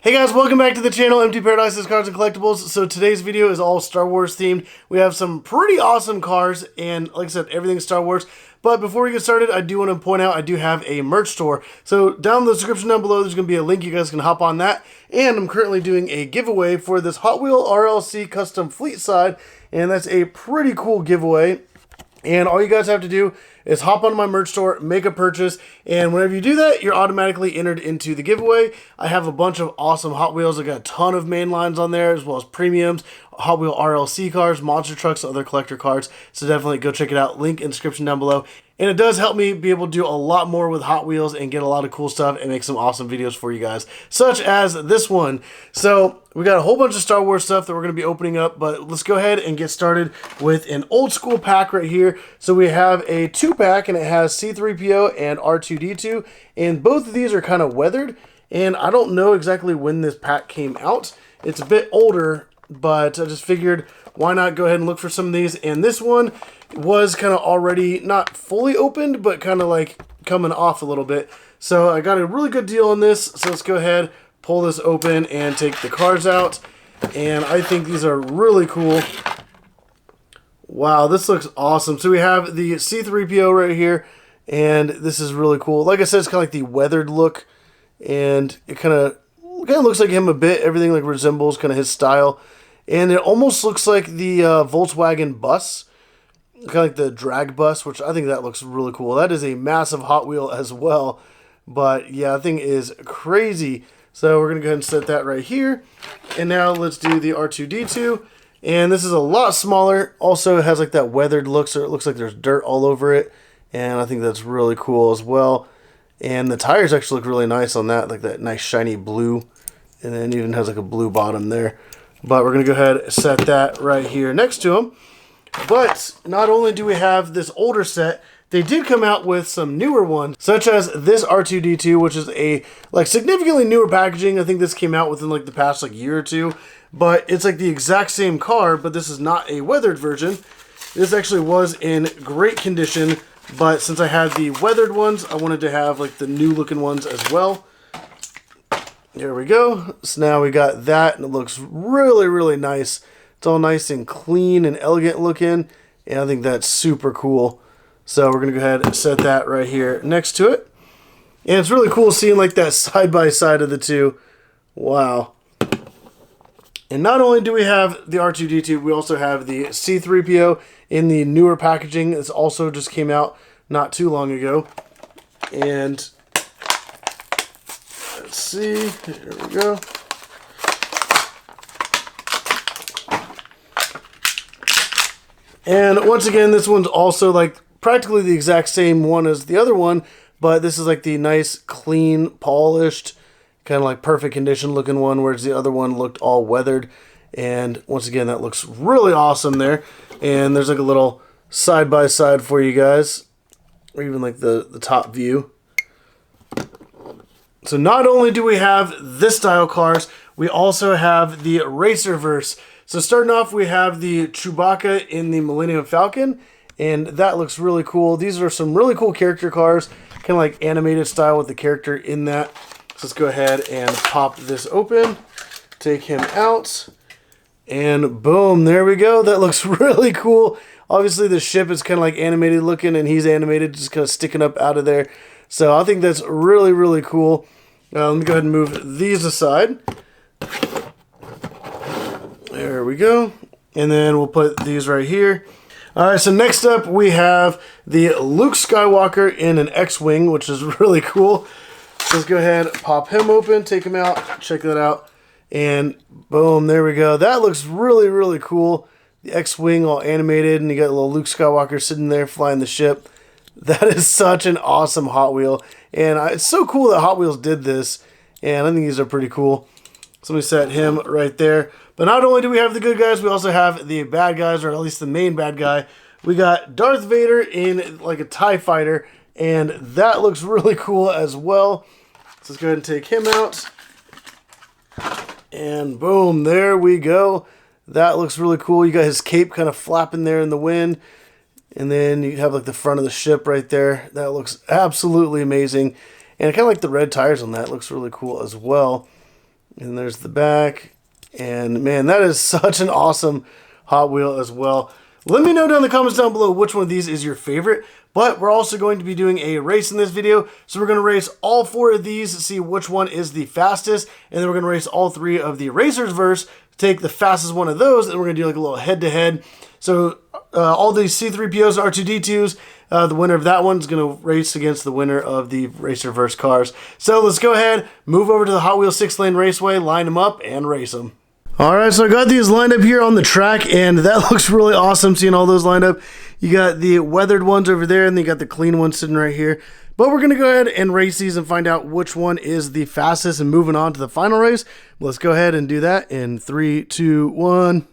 Hey guys, welcome back to the channel, Empty Paradise's Cars and Collectibles. So today's video is all Star Wars themed. We have some pretty awesome cars, and like I said, everything's Star Wars. But before we get started, I do want to point out I do have a merch store. So down in the description down below, there's going to be a link. You guys can hop on that. And I'm currently doing a giveaway for this Hot Wheel RLC Custom Fleet Side, and that's a pretty cool giveaway. And all you guys have to do is hop on my merch store, make a purchase, and whenever you do that, you're automatically entered into the giveaway. I have a bunch of awesome Hot Wheels. I got a ton of main lines on there, as well as premiums, Hot Wheel RLC cars, monster trucks, other collector cars. So definitely go check it out. Link in the description down below. And it does help me be able to do a lot more with Hot Wheels and get a lot of cool stuff and make some awesome videos for you guys, such as this one. So we got a whole bunch of Star Wars stuff that we're going to be opening up, but let's go ahead and get started with an old school pack right here. So we have a 2-pack, and it has C-3PO and R2D2, and both of these are kind of weathered, and I don't know exactly when this pack came out. It's a bit older, but I just figured why not go ahead and look for some of these. And this one was kind of already not fully opened, but kind of like coming off a little bit. So I got a really good deal on this. So let's go ahead, pull this open and take the cards out. And I think these are really cool. Wow, this looks awesome. So we have the C-3PO right here, and this is really cool. Like I said, it's kind of like the weathered look, and it kind of looks like him a bit. Everything like resembles kind of his style. And it almost looks like the Volkswagen bus, kind of like the drag bus, which I think that looks really cool. That is a massive Hot Wheel as well. But yeah, that thing is crazy. So we're going to go ahead and set that right here. And now let's do the R2D2. And this is a lot smaller. Also, it has like that weathered look, so it looks like there's dirt all over it. And I think that's really cool as well. And the tires actually look really nice on that, like that nice shiny blue. And then it even has like a blue bottom there. But we're going to go ahead and set that right here next to them. But not only do we have this older set, they did come out with some newer ones, such as this R2D2, which is a like significantly newer packaging. I think this came out within like the past like year or two. But it's like the exact same car, but this is not a weathered version. This actually was in great condition, but since I had the weathered ones, I wanted to have like the new looking ones as well. There we go. So now we got that, and it looks really, really nice. It's all nice and clean and elegant looking, and I think that's super cool. So we're going to go ahead and set that right here next to it. And it's really cool seeing like that side by side of the two. Wow. And not only do we have the R2D2, we also have the C-3PO in the newer packaging. This also just came out not too long ago. And let's see, here we go. And once again, this one's also like practically the exact same one as the other one, but this is like the nice, clean, polished, kind of like perfect condition looking one, whereas the other one looked all weathered. And once again, that looks really awesome there. And there's like a little side by side for you guys, or even like the top view. So not only do we have this style cars, we also have the Racerverse. So starting off, we have the Chewbacca in the Millennium Falcon, and that looks really cool. These are some really cool character cars, kind of like animated style with the character in that. So let's go ahead and pop this open, take him out, and boom, there we go. That looks really cool. Obviously, the ship is kind of like animated looking, and he's animated, just kind of sticking up out of there. So I think that's really, really cool. Let me go ahead and move these aside. There we go. And then we'll put these right here. All right, so next up we have the Luke Skywalker in an X-Wing, which is really cool. So let's go ahead, pop him open, take him out, check that out. And boom, there we go. That looks really, really cool. The X-Wing all animated, and you got a little Luke Skywalker sitting there flying the ship. That is such an awesome Hot Wheel. And it's so cool that Hot Wheels did this. And I think these are pretty cool. So we set him right there. But not only do we have the good guys, we also have the bad guys, or at least the main bad guy. We got Darth Vader in like a TIE fighter. And that looks really cool as well. So let's go ahead and take him out. And boom, there we go. That looks really cool. You got his cape kind of flapping there in the wind. And then you have like the front of the ship right there. That looks absolutely amazing. And I kind of like the red tires on that. It looks really cool as well. And there's the back. And man, that is such an awesome Hot Wheel as well. Let me know down in the comments down below which one of these is your favorite. But we're also going to be doing a race in this video. So we're going to race all 4 of these to see which one is the fastest. And then we're going to race all 3 of the Racers Verse, take the fastest one of those, and we're going to do like a little head-to-head. So all these C-3POs and R2D2s, the winner of that one is going to race against the winner of the Racerverse cars. So let's go ahead, move over to the Hot Wheels 6-lane raceway, line them up, and race them. Alright, so I got these lined up here on the track, and that looks really awesome seeing all those lined up. You got the weathered ones over there, and then you got the clean ones sitting right here. But we're going to go ahead and race these and find out which one is the fastest and moving on to the final race. Let's go ahead and do that in 3, 2, 1.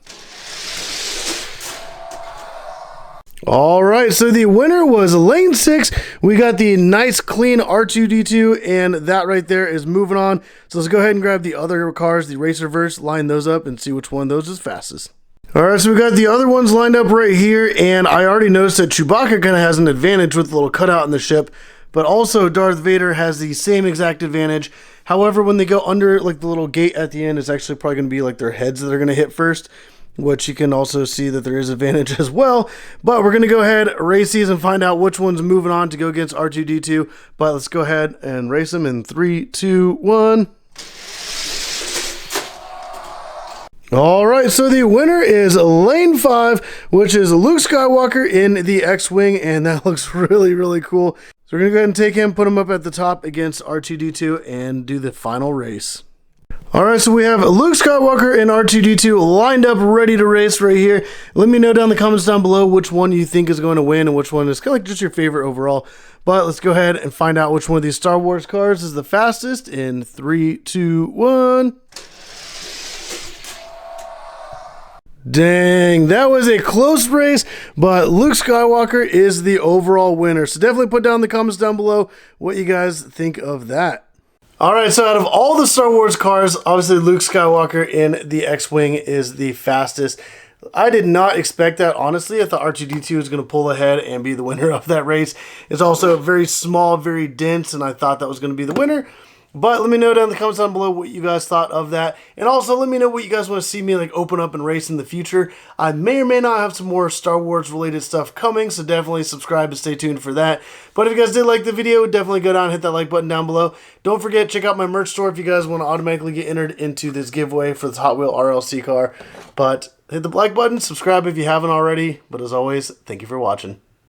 Alright, so the winner was lane 6. We got the nice clean R2D2, and that right there is moving on. So let's go ahead and grab the other cars, the Racerverse, line those up and see which one of those is fastest. Alright, so we got the other ones lined up right here, and I already noticed that Chewbacca kind of has an advantage with the little cutout in the ship, but also Darth Vader has the same exact advantage. However, when they go under like the little gate at the end, it's actually probably going to be like their heads that are going to hit first, which you can also see that there is advantage as well. But we're going to go ahead, race these, and find out which one's moving on to go against R2D2. But let's go ahead and race them in 3, 2, 1. Alright, so the winner is lane 5, which is Luke Skywalker in the X-Wing, and that looks really, really cool. So we're going to go ahead and take him, put him up at the top against R2D2, and do the final race. Alright, so we have Luke Skywalker and R2D2 lined up, ready to race right here. Let me know down in the comments down below which one you think is going to win and which one is kind of like just your favorite overall. But let's go ahead and find out which one of these Star Wars cars is the fastest in 3, 2, 1. Dang, that was a close race, but Luke Skywalker is the overall winner. So definitely put down in the comments down below what you guys think of that. Alright, so out of all the Star Wars cars, obviously Luke Skywalker in the X-Wing is the fastest. I did not expect that, honestly. I thought R2D2 was going to pull ahead and be the winner of that race. It's also very small, very dense, and I thought that was going to be the winner. But let me know down in the comments down below what you guys thought of that. And also let me know what you guys want to see me like open up and race in the future. I may or may not have some more Star Wars related stuff coming, so definitely subscribe and stay tuned for that. But if you guys did like the video, definitely go down and hit that like button down below. Don't forget, check out my merch store if you guys want to automatically get entered into this giveaway for this Hot Wheel RLC car. But hit the like button, subscribe if you haven't already. But as always, thank you for watching.